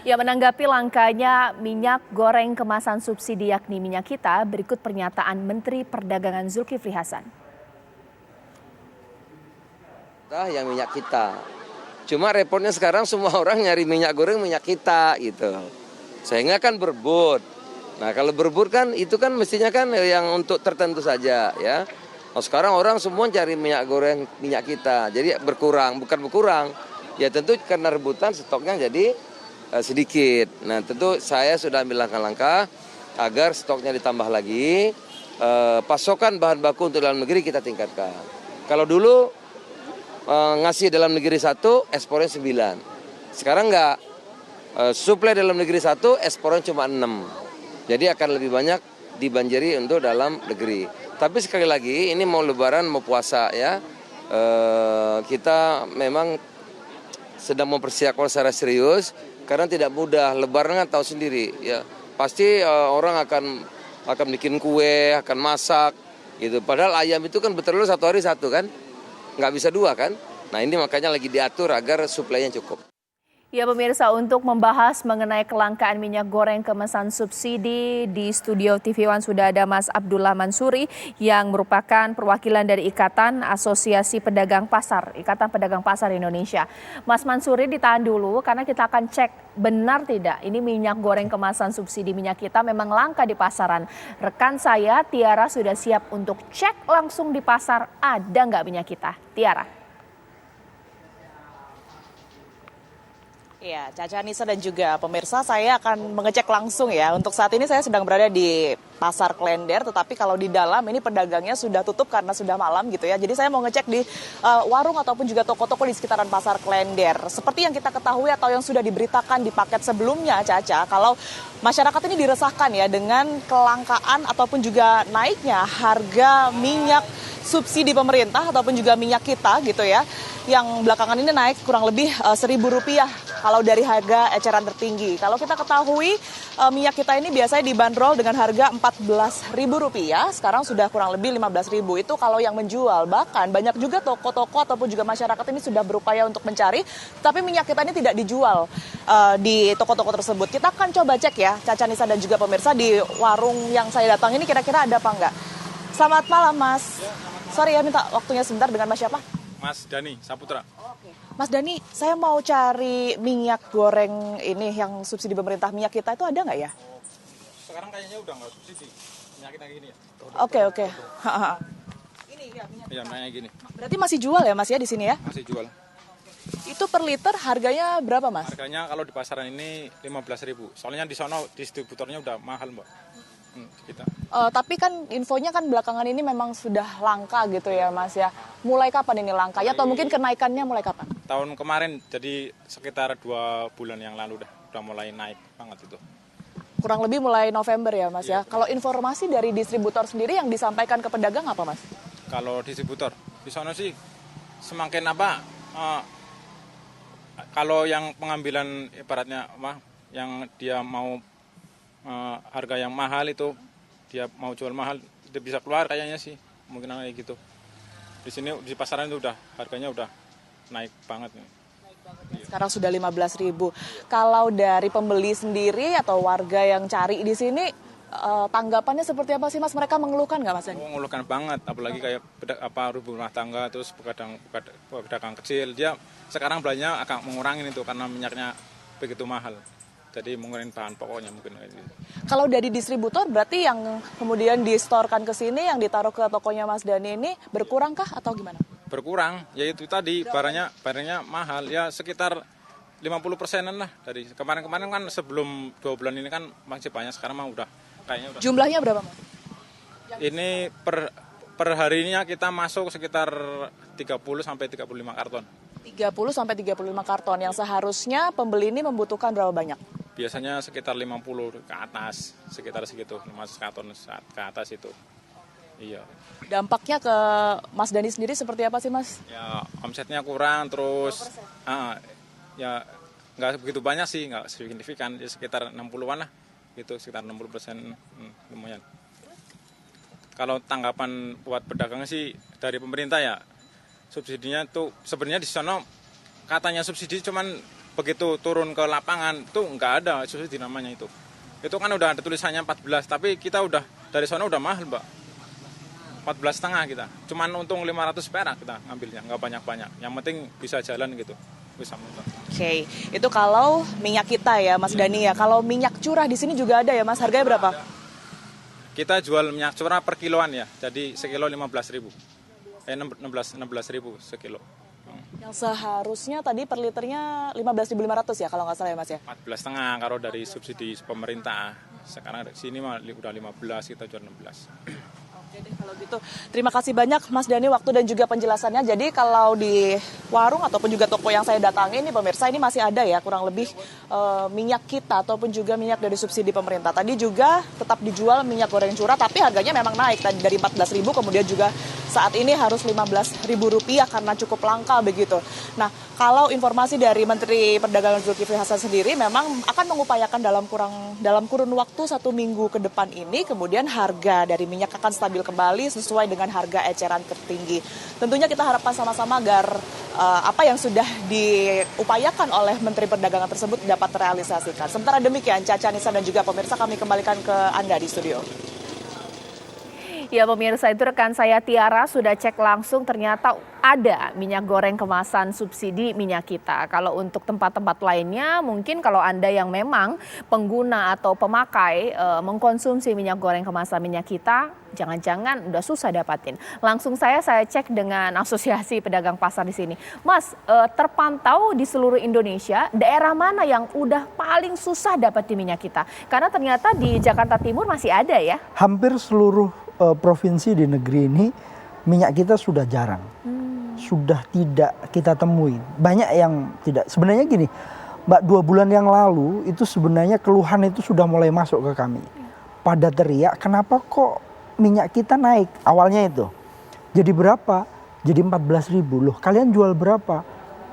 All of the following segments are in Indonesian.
Ya, menanggapi langkanya minyak goreng kemasan subsidi yakni minyak kita, berikut pernyataan Menteri Perdagangan Zulkifli Hasan. Yang minyak kita. Cuma repotnya sekarang semua orang nyari minyak goreng minyak kita gitu. Sehingga kan berebut. Nah kalau berebut kan itu kan mestinya kan yang untuk tertentu saja ya. Nah, sekarang orang semua cari minyak goreng minyak kita. Jadi berkurang, bukan berkurang. Ya tentu karena rebutan stoknya jadi sedikit. Nah tentu saya sudah ambil langkah-langkah agar stoknya ditambah lagi. Pasokan bahan baku untuk dalam negeri kita tingkatkan. Kalau dulu ngasih dalam negeri 1, ekspornya 9. Sekarang enggak, suplai dalam negeri 1, ekspornya cuma 6. Jadi akan lebih banyak dibanjiri untuk dalam negeri. Tapi sekali lagi ini mau lebaran mau puasa ya, kita memang sedang mempersiapkan secara serius karena tidak mudah. Lebaran kan tahu sendiri ya, pasti orang akan bikin kue, akan masak gitu. Padahal ayam itu kan betul-betul 1 hari 1 kan. Nggak bisa 2 kan? Nah ini makanya lagi diatur agar suplainya cukup. Ya pemirsa, untuk membahas mengenai kelangkaan minyak goreng kemasan subsidi di studio TV One sudah ada Mas Abdullah Mansuri yang merupakan perwakilan dari Ikatan Asosiasi Pedagang Pasar, Ikatan Pedagang Pasar Indonesia. Mas Mansuri ditahan dulu karena kita akan cek benar tidak ini minyak goreng kemasan subsidi minyak kita memang langka di pasaran. Rekan saya Tiara sudah siap untuk cek langsung di pasar ada nggak minyak kita. Tiara. Ya, Caca, Nisa dan juga pemirsa, saya akan mengecek langsung ya. Untuk saat ini saya sedang berada di Pasar Klender, tetapi kalau di dalam ini pedagangnya sudah tutup karena sudah malam gitu ya. Jadi saya mau ngecek di warung ataupun juga toko-toko di sekitaran Pasar Klender. Seperti yang kita ketahui atau yang sudah diberitakan di paket sebelumnya, Caca, kalau masyarakat ini diresahkan ya dengan kelangkaan ataupun juga naiknya harga minyak subsidi pemerintah ataupun juga minyak kita gitu ya. Yang belakangan ini naik kurang lebih Rp1.000 kalau dari harga eceran tertinggi. Kalau kita ketahui minyak kita ini biasanya dibanderol dengan harga Rp14.000, sekarang sudah kurang lebih Rp15.000. Itu kalau yang menjual. Bahkan banyak juga toko-toko ataupun juga masyarakat ini sudah berupaya untuk mencari, tapi minyak kita ini tidak dijual di toko-toko tersebut. Kita akan coba cek ya, Caca, Nisa dan juga pemirsa, di warung yang saya datang ini kira-kira ada apa enggak. Selamat malam, Mas. Sorry ya, minta waktunya sebentar, dengan Mas siapa? Mas Dani Saputra. Oke. Mas Dani, saya mau cari minyak goreng ini yang subsidi pemerintah minyak kita itu ada nggak ya? Sekarang kayaknya udah nggak subsidi. Minyaknya kayak gini ya. Oke. Ini ya minyak. Iya, minyaknya gini. Berarti masih jual ya Mas ya di sini ya? Masih jual. Itu per liter harganya berapa Mas? Harganya kalau di pasaran ini 15.000. Soalnya di sono distributornya udah mahal, Mbak. Kita. Tapi kan infonya kan belakangan ini memang sudah langka gitu ya Mas ya. Mulai kapan ini langkanya atau mungkin kenaikannya mulai kapan? Tahun kemarin, jadi sekitar 2 bulan yang lalu udah mulai naik banget itu. Kurang lebih mulai November ya Mas ya. Kalau informasi dari distributor sendiri yang disampaikan ke pedagang apa Mas? Kalau distributor di sono sih semakin kalau yang pengambilan ibaratnya yang dia mau harga yang mahal itu, dia mau jual mahal, dia bisa keluar kayaknya sih, mungkin kayak gitu. Di sini di pasaran itu harganya udah naik banget. Sekarang sudah 15.000. Kalau dari pembeli sendiri atau warga yang cari di sini, tanggapannya seperti apa sih Mas? Mereka mengeluhkan nggak Mas? Mengeluhkan banget, apalagi kayak rumah tangga, terus pedagang kecil, dia sekarang belanjanya agak mengurangin itu karena minyaknya begitu mahal. Jadi mengurangi bahan pokoknya mungkin. Kalau dari distributor berarti yang kemudian distorkan ke sini, yang ditaruh ke tokonya Mas Dani ini berkurangkah atau gimana? Berkurang, ya itu tadi barangnya mahal, ya sekitar 50%-an lah dari kemarin-kemarin kan sebelum 2 bulan ini kan masih banyak, sekarang mah kayaknya udah. Jumlahnya berapa Mas? Ini per harinya kita masuk sekitar 30 sampai 35 karton. 30 sampai 35 karton yang seharusnya pembeli ini membutuhkan berapa banyak? Biasanya sekitar 50 ke atas, sekitar segitu, 500 karton ke atas itu. Iya. Dampaknya ke Mas Dani sendiri seperti apa sih Mas? Ya omsetnya kurang, terus ya nggak begitu banyak sih, nggak signifikan, ya sekitar 60-an lah, gitu, sekitar 60%, lumayan. Kalau tanggapan buat pedagang sih dari pemerintah ya, subsidinya tuh sebenarnya di sana katanya subsidi cuman begitu turun ke lapangan tuh nggak ada subsidi namanya itu. Itu kan udah ada tulisannya 14, tapi kita udah dari sana udah mahal, Mbak. 14,5 kita. Cuman untung 500 perak kita ngambilnya, nggak banyak-banyak. Yang penting bisa jalan gitu, bisa muter. Oke, itu kalau minyak kita ya Mas Dani ya. Kalau minyak curah di sini juga ada ya Mas, harganya berapa? Kita jual minyak curah per kiloan ya, jadi sekilo 15.000. 16.000 sekilo. Yang seharusnya tadi per liternya 15.500 ya kalau nggak salah ya Mas ya? 14,5 kalau dari subsidi pemerintah. Sekarang sini mah udah 15, kita jual 16. Oke deh kalau gitu. Terima kasih banyak Mas Dani waktu dan juga penjelasannya. Jadi kalau di warung ataupun juga toko yang saya datangi ini pemirsa ini masih ada ya kurang lebih minyak kita ataupun juga minyak dari subsidi pemerintah. Tadi juga tetap dijual minyak goreng curah tapi harganya memang naik tadi dari 14.000 kemudian juga saat ini harus Rp15.000 karena cukup langka begitu. Nah, kalau informasi dari Menteri Perdagangan Zulkifli Hasan sendiri memang akan mengupayakan dalam kurun waktu 1 minggu ke depan ini kemudian harga dari minyak akan stabil kembali sesuai dengan harga eceran tertinggi. Tentunya kita harapkan sama-sama agar apa yang sudah diupayakan oleh Menteri Perdagangan tersebut dapat terrealisasikan. Sementara demikian, Caca, Nisa dan juga pemirsa kami kembalikan ke Anda di studio. Ya pemirsa, itu rekan saya Tiara sudah cek langsung ternyata ada minyak goreng kemasan subsidi minyak kita. Kalau untuk tempat-tempat lainnya mungkin kalau Anda yang memang pengguna atau pemakai mengkonsumsi minyak goreng kemasan minyak kita, jangan-jangan udah susah dapatin. Langsung saya cek dengan Asosiasi Pedagang Pasar di sini. Mas, terpantau di seluruh Indonesia daerah mana yang udah paling susah dapatin minyak kita? Karena ternyata di Jakarta Timur masih ada ya. Hampir seluruh provinsi di negeri ini minyak kita sudah jarang, sudah tidak kita temui. Banyak yang tidak. Sebenarnya gini, Mbak, 2 bulan yang lalu itu sebenarnya keluhan itu sudah mulai masuk ke kami. Pada teriak, kenapa kok minyak kita naik? Awalnya itu. Jadi berapa? Jadi 14.000. Loh, kalian jual berapa?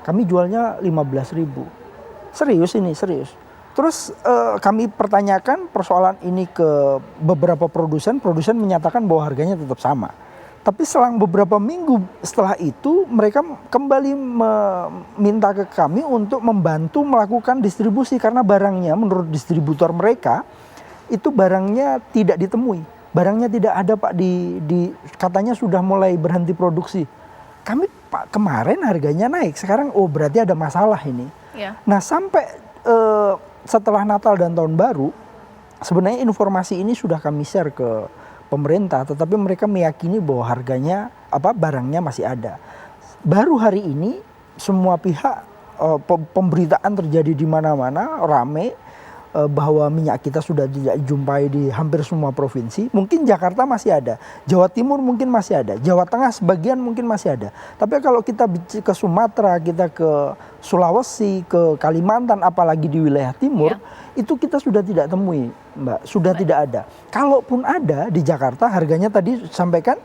Kami jualnya 15.000. Serius ini, serius. Terus kami pertanyakan persoalan ini ke beberapa produsen menyatakan bahwa harganya tetap sama. Tapi selang beberapa minggu setelah itu mereka kembali meminta ke kami untuk membantu melakukan distribusi karena barangnya menurut distributor mereka itu barangnya tidak ditemui. Barangnya tidak ada Pak katanya sudah mulai berhenti produksi. Kami Pak kemarin harganya naik, sekarang berarti ada masalah ini. Ya. Nah sampai setelah Natal dan Tahun Baru, sebenarnya informasi ini sudah kami share ke pemerintah, tetapi mereka meyakini bahwa barangnya masih ada. Baru hari ini semua pihak pemberitaan terjadi di mana-mana, rame bahwa minyak kita sudah tidak dijumpai di hampir semua provinsi. Mungkin Jakarta masih ada, Jawa Timur mungkin masih ada, Jawa Tengah sebagian mungkin masih ada. Tapi kalau kita ke Sumatera, kita ke Sulawesi, ke Kalimantan, apalagi di wilayah timur, itu kita sudah tidak temui, Mbak, sudah tidak ada. Kalaupun ada di Jakarta, harganya tadi sampaikan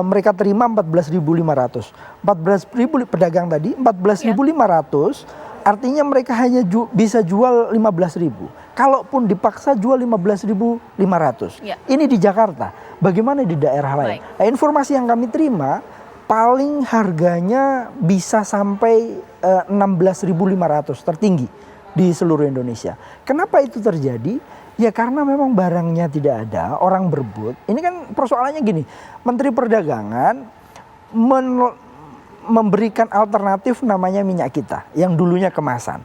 mereka terima 14.500. 14.000 pedagang tadi, 14.500. Artinya mereka hanya bisa jual 15.000. Kalaupun dipaksa jual 15.500. Ya. Ini di Jakarta. Bagaimana di daerah lain? Nah, informasi yang kami terima paling harganya bisa sampai 16.500 tertinggi di seluruh Indonesia. Kenapa itu terjadi? Ya karena memang barangnya tidak ada, orang berebut. Ini kan persoalannya gini, Menteri Perdagangan memberikan alternatif namanya minyak kita yang dulunya kemasan.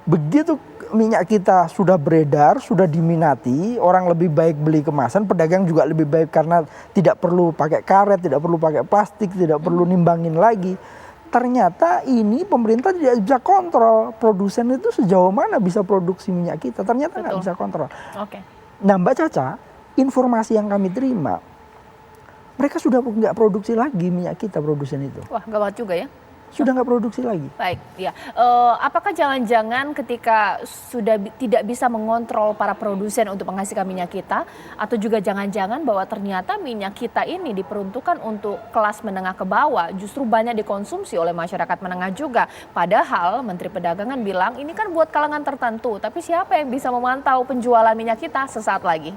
Begitu minyak kita sudah beredar, sudah diminati, orang lebih baik beli kemasan, pedagang juga lebih baik karena tidak perlu pakai karet, tidak perlu pakai plastik, tidak perlu nimbangin lagi. Ternyata ini pemerintah tidak bisa kontrol produsen itu sejauh mana bisa produksi minyak kita. Ternyata nggak bisa kontrol. Oke. Nah Mbak Caca, informasi yang kami terima, mereka sudah nggak produksi lagi minyak kita, produsen itu. Wah, gawat juga ya. Sudah nggak produksi lagi. Baik, ya. Apakah jangan-jangan ketika sudah tidak bisa mengontrol para produsen untuk menghasilkan minyak kita, atau juga jangan-jangan bahwa ternyata minyak kita ini diperuntukkan untuk kelas menengah ke bawah, justru banyak dikonsumsi oleh masyarakat menengah juga. Padahal Menteri Perdagangan bilang ini kan buat kalangan tertentu, tapi siapa yang bisa memantau penjualan minyak kita? Sesaat lagi.